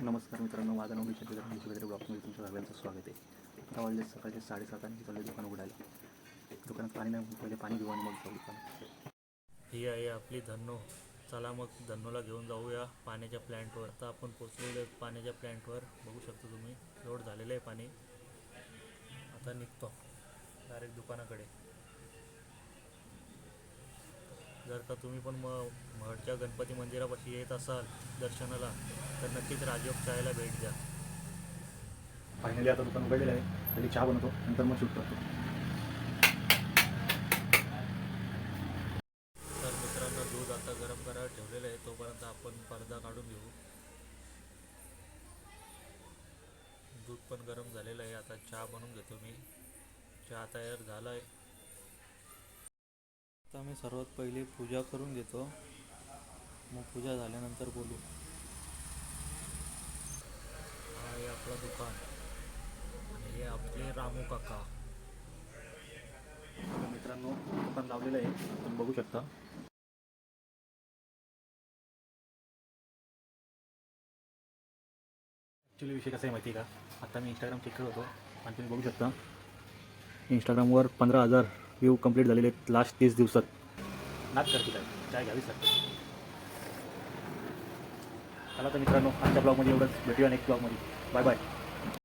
नमस्कार मित्रांनो, माझं नाव निशांत वगैरे ब्लॉगमध्ये तुमचं सगळ्यांचं स्वागत आहे. आता वाजले सकाळचे 7:30 आणि चालले दुकान उघडायला. दुकानात पाणी नाही, पहिले पाणी घेऊ आणि मग जाऊ दुकानात. ही आहे आपली धन्नो. चला मग धन्नोला घेऊन जाऊया पाण्याच्या प्लॅन्टवर. आता आपण पोचलेलो आहे पाण्याच्या प्लॅन्टवर. बघू शकता तुम्ही, लोड झालेलं आहे पाणी. आता निघतो डायरेक्ट दुकानाकडे. जर का तुम्ही पण महडच्या गणपती मंदिरापाशी येत असाल दर्शनाला, तर नक्कीच राजयोग चायला भेट द्या. फायनली आता दुकान उघडलेलं आहे. पहिले चहा बनवतो, नंतर मग शूट करतो. तर मित्रांनो, दूध आता गरम करायला ठेवलेलं आहे. तोपर्यंत आपण पडदा काढून घेऊ. दूध पण गरम झालेलं आहे. आता चहा बनवून घेतो मी. चहा तयार झाला आहे. आता मी सर्वात पहिले पूजा करून घेतो, मग पूजा झाल्यानंतर बोलू. हा आहे आपलं दुकान आणि हे आपले रामू काका. तर मित्रांनो, दुकान लावलेलं आहे, तुम्ही बघू शकता. ॲक्च्युली विषय कसा आहे माहिती आहे का, आता मी इंस्टाग्राम चेक करत होतो आणि तुम्ही बघू शकता इंस्टाग्रामवर 15,000 व्ह्यू कंप्लीट झालेले आहेत लास्ट 30 दिवसात. नाच करते काय, चाय घ्यावीच लागते. चला तर मित्रांनो, आजच्या ब्लॉगमध्ये एवढंच. भेटूया नेक्स्ट ब्लॉगमध्ये. Bye bye.